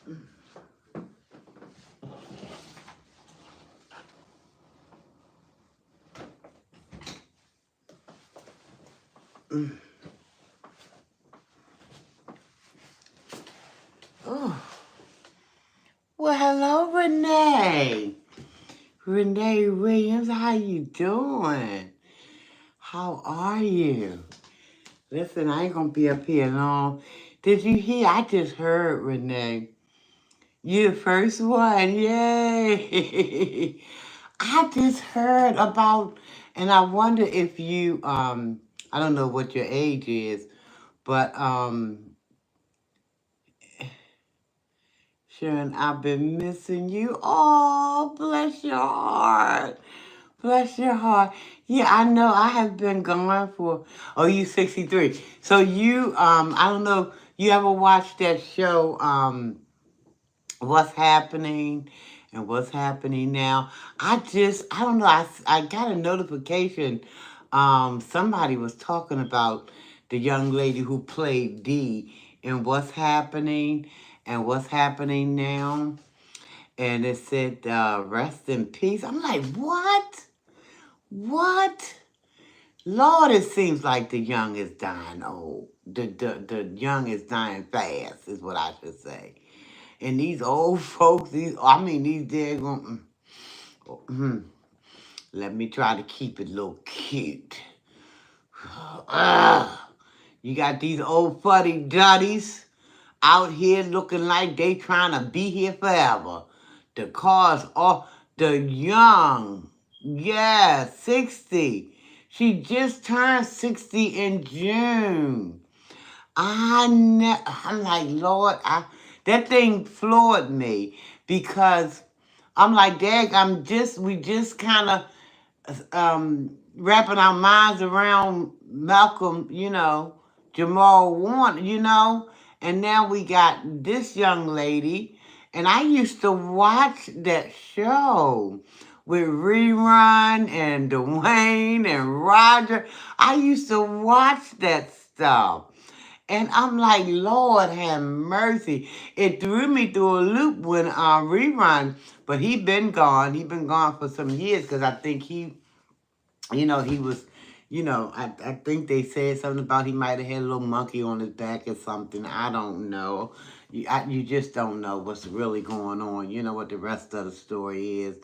Oh, well, hello, Renee. Renee Williams, how you doing? How are you? Listen, I ain't gonna be up here long. Did you hear? I just heard, Renee. You the first one, yay! I just heard about, and I wonder if you, I don't know what your age is, but Sharon, I've been missing you. Oh, bless your heart. Bless your heart. Yeah, I know I have been gone for, oh, you 63. So you, I don't know, you ever watched that show, What's Happening and What's Happening Now? I don't know, I got a notification. Somebody was talking about the young lady who played Dee in What's Happening and What's Happening Now. And it said, rest in peace. I'm like, what? What? Lord, it seems like the young is dying old. The young is dying fast, is what I should say. And these old folks, these daggone, let me try to keep it a little cute. Ugh. You got these old fuddy duddies out here looking like they trying to be here forever. The cars are the young. Yeah, 60. She just turned 60 in June. I'm like, Lord, that thing floored me because I'm like, Dad, we just kind of wrapping our minds around Malcolm, Jamal Warner, and now we got this young lady, and I used to watch that show with Rerun and Dwayne and Roger. I used to watch that stuff. And I'm like, Lord have mercy. It threw me through a loop when Rerun, but he been gone. He been gone for some years because I think he was, I think they said something about he might have had a little monkey on his back or something. I don't know. You just don't know what's really going on. You know what the rest of the story is.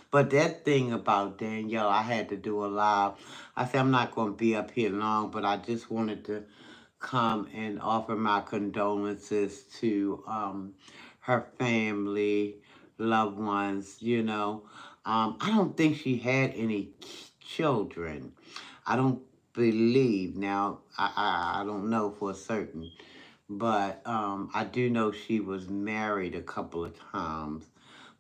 But that thing about Danielle, I had to do a live. I said, I'm not going to be up here long, but I just wanted to come and offer my condolences to her family, loved ones, I don't think she had any children. I don't believe. Now, I don't know for certain, but I do know she was married a couple of times.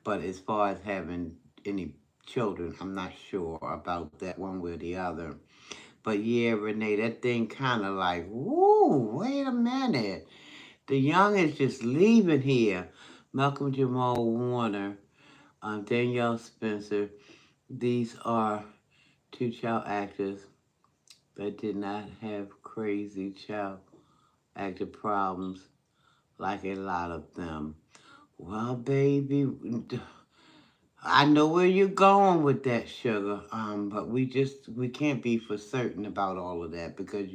But as far as having any children, I'm not sure about that one way or the other. But yeah, Renee, that thing kind of like, woo, wait a minute. The young is just leaving here. Malcolm Jamal Warner, Danielle Spencer. These are two child actors that did not have crazy child actor problems like a lot of them. Well, baby, I know where you're going with that, sugar. But we can't be for certain about all of that because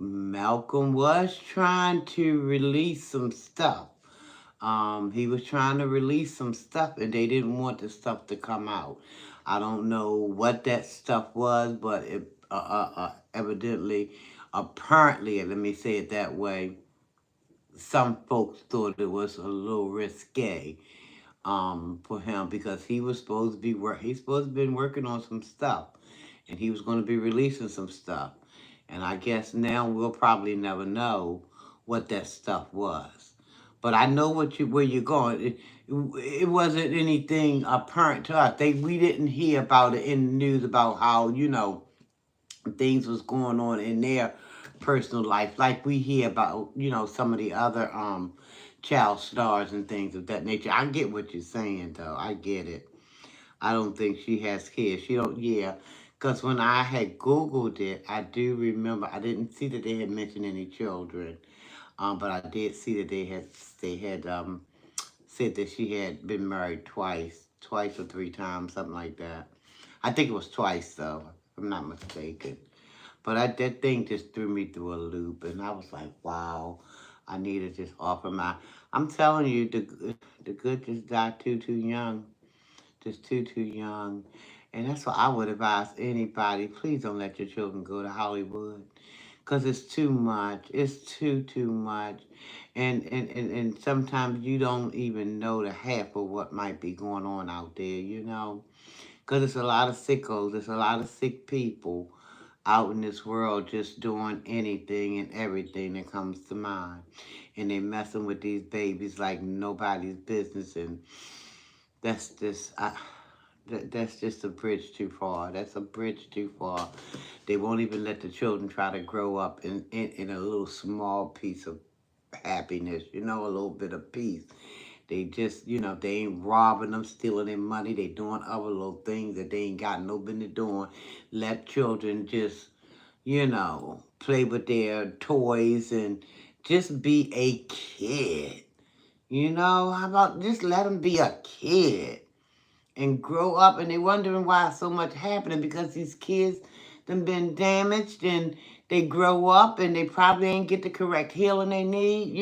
Malcolm was trying to release some stuff. He was trying to release some stuff, and they didn't want the stuff to come out. I don't know what that stuff was, but it evidently, apparently, let me say it that way, some folks thought it was a little risque for him because he was supposed to be he's supposed to have been working on some stuff, and he was going to be releasing some stuff. And I guess now we'll probably never know what that stuff was. But I know where you're going. It wasn't anything apparent to us. We didn't hear about it in the news about how things was going on in their personal life, like we hear about some of the other child stars and things of that nature. I get what you're saying, though. I get it. I don't think she has kids. She don't. Yeah, because when I had Googled it, I do remember I didn't see that they had mentioned any children. But I did see that they had said that she had been married twice or three times, something like that. I think it was twice though, if I'm not mistaken. But that thing just threw me through a loop, and I was like, wow, I need to just offer my. I'm telling you, the good just died too young, just too young, and that's why I would advise anybody: please don't let your children go to Hollywood, cause it's too much. It's too much, and sometimes you don't even know the half of what might be going on out there, cause it's a lot of sickos. There's a lot of sick people out in this world just doing anything and everything that comes to mind. And they messing with these babies like nobody's business. And that's just, that's just a bridge too far. That's a bridge too far. They won't even let the children try to grow up in a little small piece of happiness, a little bit of peace. They just, they ain't robbing them, stealing their money. They doing other little things that they ain't got no business doing. Let children just play with their toys and just be a kid. How about just let them be a kid and grow up, and they wondering why so much happening because these kids done been damaged, and they grow up and they probably ain't get the correct healing they need.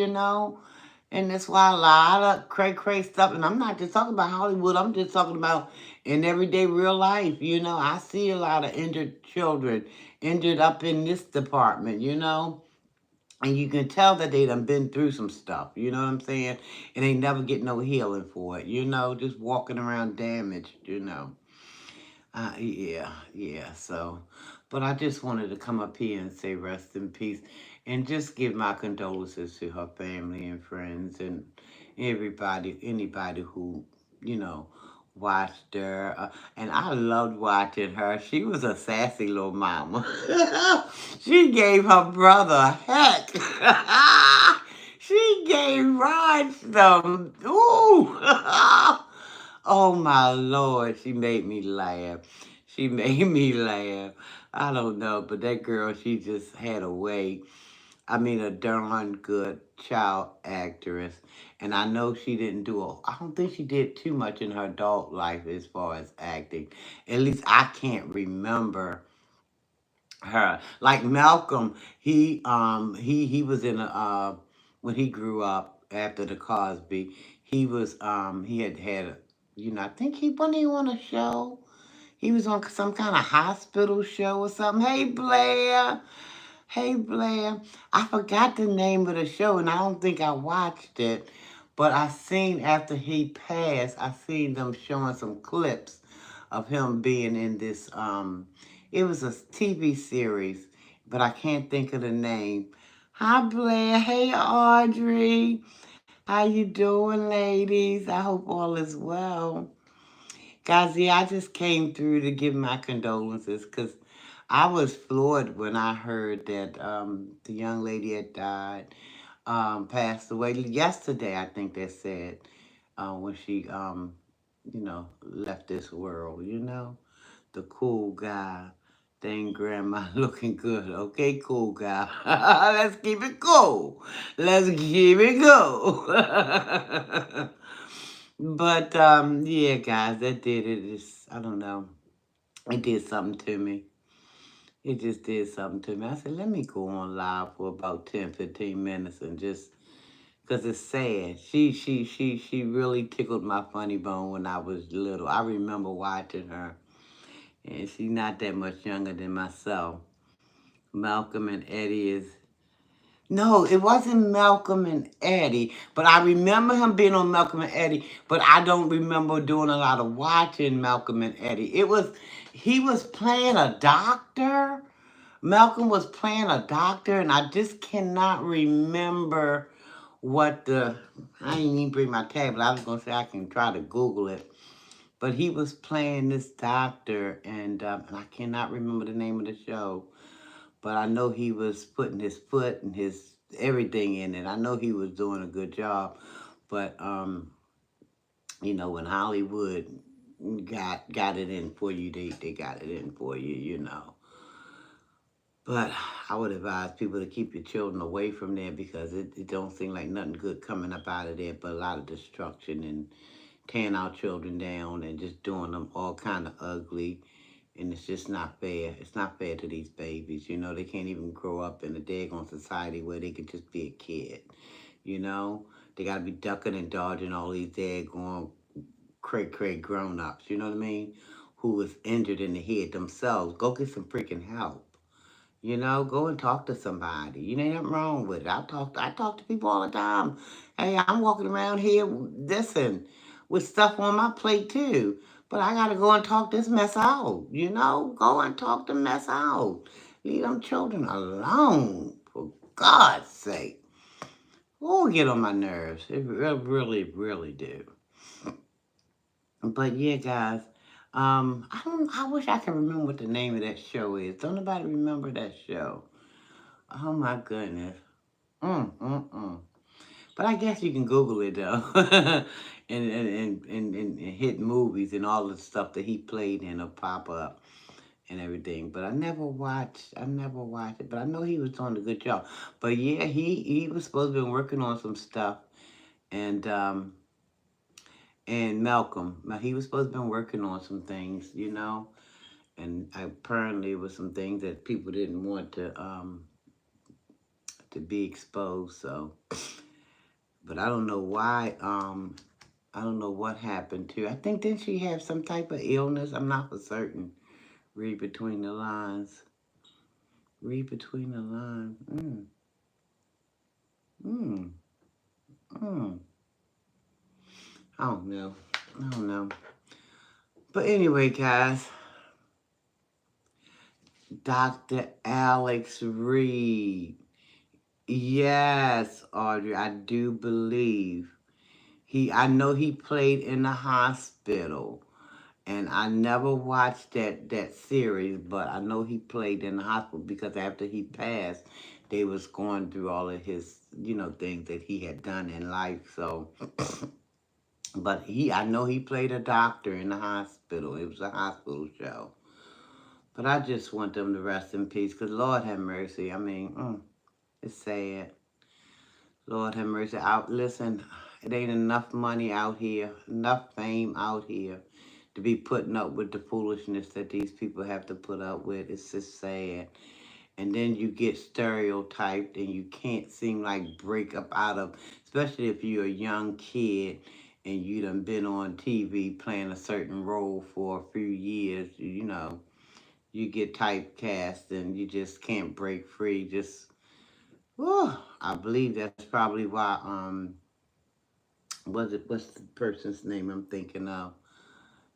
And that's why a lot of cray stuff, and I'm not just talking about Hollywood, I'm just talking about in everyday real life. I see a lot of injured children ended up in this department. And you can tell that they done been through some stuff, you know what I'm saying? And they never get no healing for it, just walking around damaged. Yeah, so, but I just wanted to come up here and say rest in peace and just give my condolences to her family and friends and anybody who, you know, watched her. And I loved watching her. She was a sassy little mama. She gave her brother heck. She gave Rod some. Ooh. Oh my Lord, she made me laugh. She made me laugh. I don't know, but that girl, she just had a way. I mean, a darn good child actress. And I know she didn't I don't think she did too much in her adult life as far as acting. At least I can't remember her. Like Malcolm, he was in when he grew up after the Cosby, he had I think he wasn't even on a show. He was on some kind of hospital show or something. Hey Blair. Hey Blair. I forgot the name of the show and I don't think I watched it. But I seen after he passed, I seen them showing some clips of him being in this it was a TV series, but I can't think of the name. Hi Blair. Hey Audrey. How you doing, ladies? I hope all is well. Guys, yeah, I just came through to give my condolences because I was floored when I heard that the young lady had died, passed away yesterday, I think they said, when she, left this world. The cool guy. Dang grandma looking good. Okay, cool guy. Let's keep it cool. Let's keep it cool. But yeah, guys, that did it. I don't know. It did something to me. It just did something to me. I said, let me go on live for about 10, 15 minutes and just because it's sad. She really tickled my funny bone when I was little. I remember watching her, and she's not that much younger than myself. Malcolm and Eddie is. No, it wasn't Malcolm and Eddie, but I remember him being on Malcolm and Eddie, but I don't remember doing a lot of watching Malcolm and Eddie. He was playing a doctor. Malcolm was playing a doctor, and I just cannot remember I didn't even bring my tablet. I was going to say I can try to Google it. But he was playing this doctor, and I cannot remember the name of the show. But I know he was putting his foot and his everything in it. I know he was doing a good job. But when Hollywood got it in for you, they got it in for you. But I would advise people to keep your children away from there because it don't seem like nothing good coming up out of there, but a lot of destruction and tearing our children down and just doing them all kind of ugly. And it's just not fair. It's not fair to these babies. You know, they can't even grow up in a daggone society where they could just be a kid. You know, they got to be ducking and dodging all these daggone cray grown ups. You know what I mean? Who is injured in the head themselves. Go get some freaking help. You know, go and talk to somebody. You ain't nothing wrong with it. I talk to people all the time. Hey, I'm walking around here, listen, with stuff on my plate too. But I gotta go and talk this mess out. You know, go and talk the mess out. Leave them children alone, for God's sake. Oh, get on my nerves. It really, really do. But yeah, guys. I don't. I wish I could remember what the name of that show is. Don't nobody remember that show? Oh my goodness. Mm. But I guess you can Google it though, and hit movies and all the stuff that he played in will pop up and everything. But I never watched. I never watched it. But I know he was doing a good job. But yeah, he was supposed to be working on some stuff, and and Malcolm. Now he was supposed to be working on some things, you know, and apparently it was some things that people didn't want to be exposed. So, but I don't know why. I don't know what happened to. I think didn't she have some type of illness? I'm not for certain. Read between the lines. Read between the lines. Mm, mm. I don't know. I don't know. But anyway, guys, Dr. Alex Reed. Yes, Audrey, I do believe I know he played in the hospital. And I never watched that series, but I know he played in the hospital because after he passed, they was going through all of his, things that he had done in life. So, but I know he played a doctor in the hospital. It was a hospital show. But I just want them to rest in peace, because Lord have mercy. I mean, it's sad. Lord have mercy. Listen, it ain't enough money out here, enough fame out here to be putting up with the foolishness that these people have to put up with. It's just sad. And then you get stereotyped and you can't seem like break up out of, especially if you're a young kid and you done been on TV playing a certain role for a few years, you get typecast and you just can't break free. Just, whew, I believe that's probably why, what's the person's name I'm thinking of?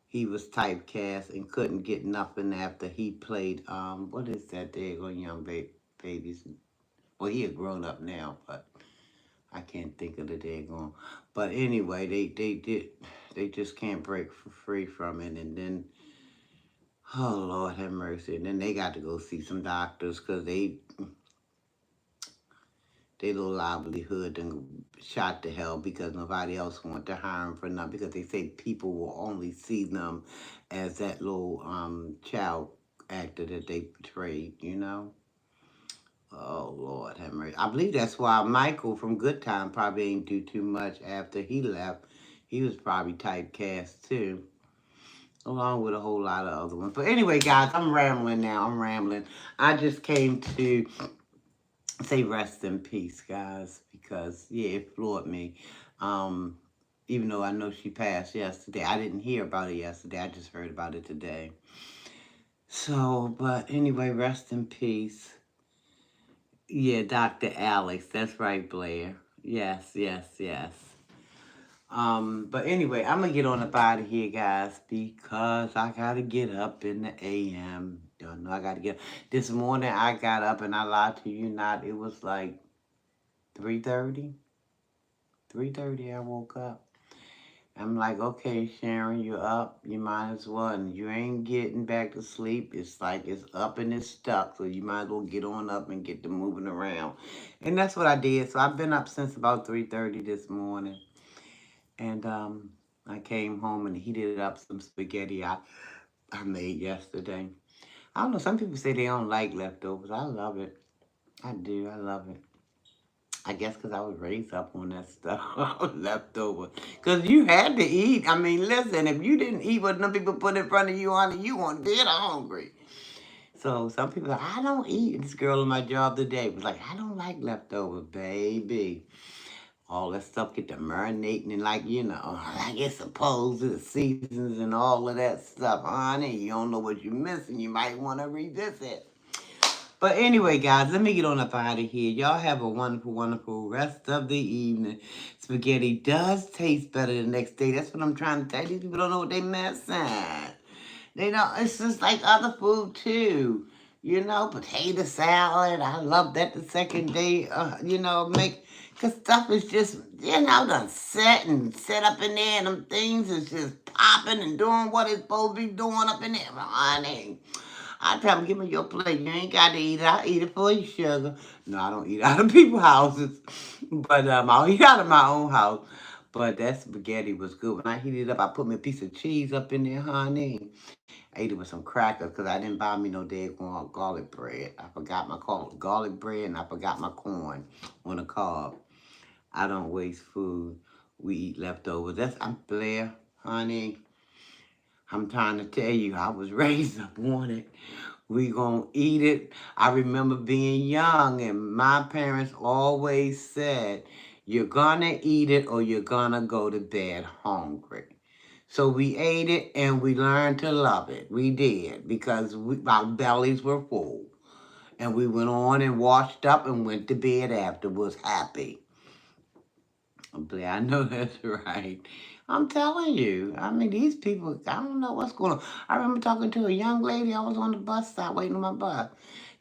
He was typecast and couldn't get nothing after he played, what is that daggone young babies? Well, he a grown up now, but I can't think of the daggone. But anyway, they just can't break free from it. And then, oh Lord have mercy. And then they got to go see some doctors because their little livelihood and shot to hell because nobody else wanted to hire them for nothing, because they say people will only see them as that little child actor that they portrayed. Oh Lord have mercy. I believe that's why Michael from Good Time probably ain't do too much after he left. He was probably typecast too, along with a whole lot of other ones. But anyway, guys, I'm rambling now. I'm rambling. I just came to say rest in peace, guys, because yeah, it floored me. Um, Even though I know she passed yesterday, I didn't hear about it yesterday. I just heard about it today. So, but anyway, rest in peace. Yeah, Dr. Alex. That's right, Blair. Yes, yes, yes. But anyway, I'm gonna get on up out of here, guys, because I gotta get up in the AM. Don't know I gotta get. This morning I got up and I lied to you not. It was like 3:30. 3:30 I woke up. I'm like, okay, Sharon, you're up. You might as well. And you ain't getting back to sleep. It's like it's up and it's stuck. So you might as well get on up and get to moving around. And that's what I did. So I've been up since about 3:30 this morning. And I came home and heated up some spaghetti I made yesterday. I don't know. Some people say they don't like leftovers. I love it. I do. I love it. I guess because I was raised up on that stuff, leftover. Because you had to eat. I mean, listen, if you didn't eat what them people put in front of you, honey, you weren't dead hungry. So some people are like, I don't eat. This girl in my job today was like, I don't like leftovers, baby. All that stuff get to marinating and like it's supposed to the seasons and all of that stuff, honey. You don't know what you're missing. You might want to revisit. But anyway, guys, let me get on up out of here. Y'all have a wonderful, wonderful rest of the evening. Spaghetti does taste better the next day. That's what I'm trying to tell you. These people don't know what they missing. They don't. It's just like other food too. Potato salad. I love that the second day. Make because stuff is just done set up in there, and them things is just popping and doing what it's supposed to be doing up in there, honey. I tell them, give me your plate. You ain't got to eat it. I'll eat it for you, sugar. No, I don't eat out of people's houses. But I'll eat out of my own house. But that spaghetti was good. When I heated it up, I put me a piece of cheese up in there, honey. I ate it with some crackers because I didn't buy me no daggone garlic bread. I forgot my garlic bread and I forgot my corn on a cob. I don't waste food. We eat leftovers. I'm Blair, honey. I'm trying to tell you, I was raised up on it. We gonna eat it. I remember being young and my parents always said, you're gonna eat it or you're gonna go to bed hungry. So we ate it and we learned to love it. We did because our bellies were full. And we went on and washed up and went to bed afterwards happy. I know that's right. I'm telling you. I mean, these people, I don't know what's going on. I remember talking to a young lady. I was on the bus stop waiting on my bus.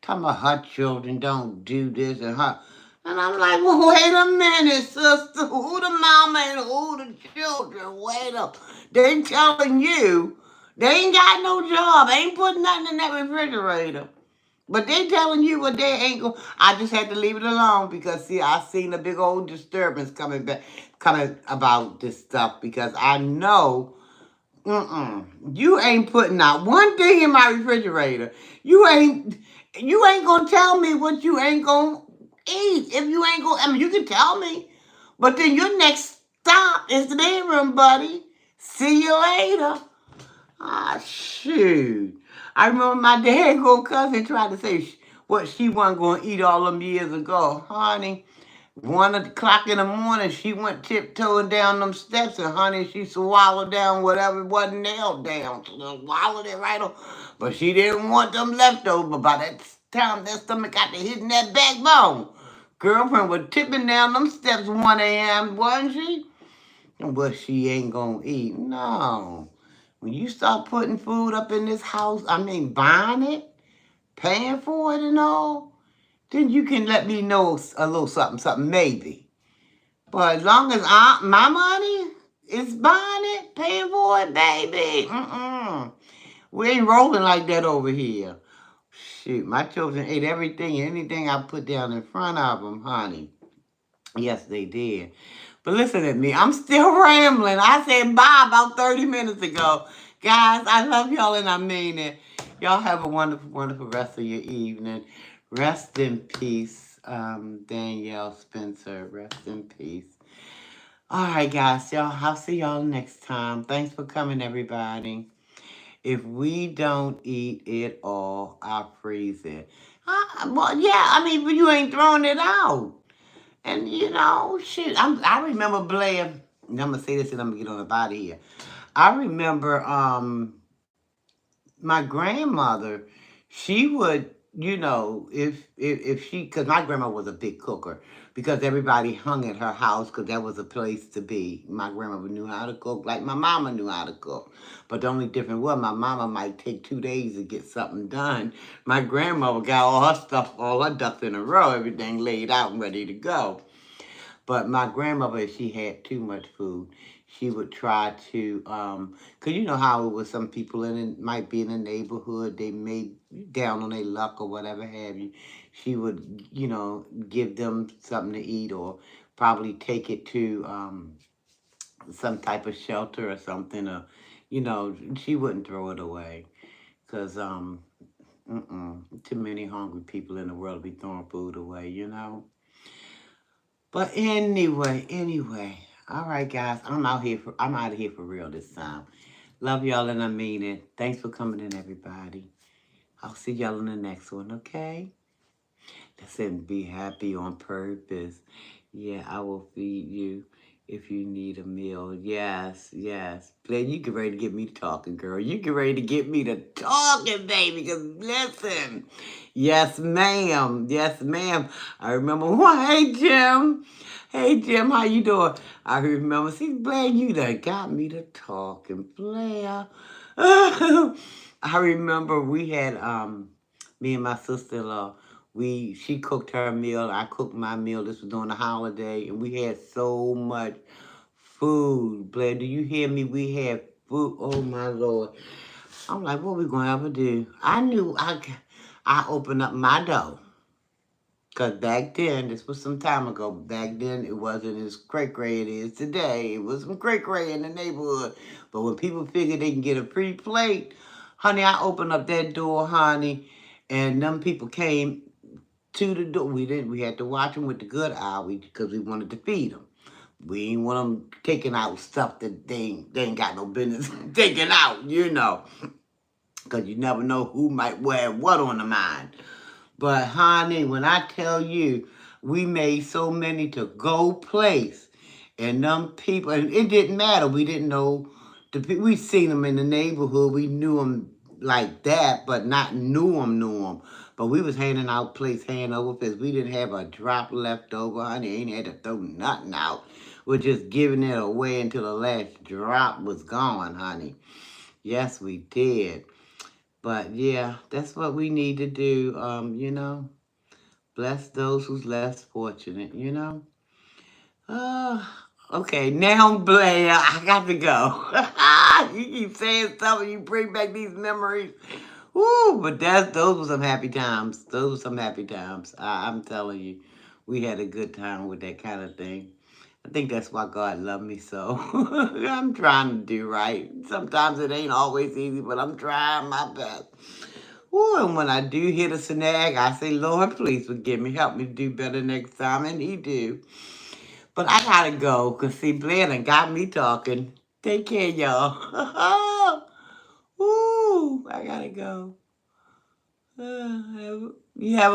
Talking about her children don't do this and her. And I'm like, well, wait a minute, sister. Who the mama and who the children? Wait up. They telling you they ain't got no job. Ain't putting nothing in that refrigerator. But they telling you what they ain't going. I just had to leave it alone because see, I seen a big old disturbance coming about this stuff because I know, you ain't putting out one thing in my refrigerator. You ain't, you ain't gonna tell me what you ain't gonna eat. If you ain't gonna, I mean, you can tell me, but then your next stop is the bedroom, buddy. See you later. Ah, shoot. I remember my dad cousin tried to say what she wasn't going to eat all them years ago. Honey, 1 o'clock in the morning, she went tiptoeing down them steps, and honey, she swallowed down whatever wasn't nailed down. She swallowed it right on. But she didn't want them leftovers. By that time, that stomach got to hitting that backbone. Girlfriend was tipping down them steps 1 a.m., wasn't she? But she ain't gonna eat. No. When you start putting food up in this house, I mean buying it, paying for it and all, then you can let me know a little something, something maybe. But as long as my money is buying it, paying for it, baby, we ain't rolling like that over here. Shoot, my children ate everything, anything I put down in front of them, honey. Yes, they did. But listen at me. I'm still rambling. I said bye about 30 minutes ago. Guys, I love y'all and I mean it. Y'all have a wonderful, wonderful rest of your evening. Rest in peace, Danielle Spencer. Rest in peace. All right, guys. I'll see y'all next time. Thanks for coming, everybody. If we don't eat it all, I'll freeze it. Well, yeah, I mean, but you ain't throwing it out. And shoot, I remember Blair. And I'm gonna say this and I'm gonna get on the body here. I remember my grandmother. She would, if she, because my grandma was a big cooker, because everybody hung at her house because that was a place to be. My grandmother knew how to cook, like my mama knew how to cook. But the only difference was my mama might take 2 days to get something done. My grandmother got all her stuff, all her ducks in a row, everything laid out and ready to go. But my grandmother, if she had too much food, she would try to, cause you know how it was. Some people might be in the neighborhood, they may down on their luck or whatever have you. She would, give them something to eat or probably take it to some type of shelter or something, or she wouldn't throw it away, cause Too many hungry people in the world be throwing food away, you know. But anyway. All right, guys. I'm out of here for real this time. Love y'all and I mean it. Thanks for coming in, everybody. I'll see y'all in the next one, okay? Listen, be happy on purpose. Yeah, I will feed you if you need a meal. Yes. Glenn, you get ready to get me talking, girl. You get ready to get me to talking, baby. Because listen, yes, ma'am. Yes, ma'am. I remember, hey, Jim. Hey, Jim, how you doing? I remember, see, Blair, you done got me to talking, Blair. I remember we had, me and my sister-in-law, she cooked her meal, I cooked my meal. This was during the holiday, and we had so much food. Blair, do you hear me? We had food. Oh my Lord. I'm like, what we gonna ever do? I opened up my door. Cause back then, this was some time ago, back then it wasn't as cray-cray it is today. It was some cray-cray in the neighborhood. But when people figured they can get a free plate, honey, I opened up that door, honey, and them people came to the door. We had to watch them with the good eye because we wanted to feed them. We ain't want them taking out stuff that they ain't got no business taking out, you know. Because you never know who might wear what on the mind. But honey, when I tell you, we made so many to go place. And them people, and it didn't matter. We didn't know, we seen them in the neighborhood. We knew them like that, but not knew them. But we was handing out plates hand over fist. We didn't have a drop left over, honey. Ain't had to throw nothing out. We're just giving it away until the last drop was gone, honey. Yes, we did. But yeah, that's what we need to do, you know. Bless those who's less fortunate, you know. Uh, okay, now Blair, I got to go. You keep saying stuff and you bring back these memories. Woo, but those were some happy times. Those were some happy times. I'm telling you, we had a good time with that kind of thing. I think that's why God loved me so. I'm trying to do right. Sometimes it ain't always easy, but I'm trying my best. Ooh, and when I do hit a snag, I say, Lord, please forgive me. Help me do better next time. And he do. But I gotta go, because see, Blair done got me talking. Take care, y'all. Ooh, I gotta go. You have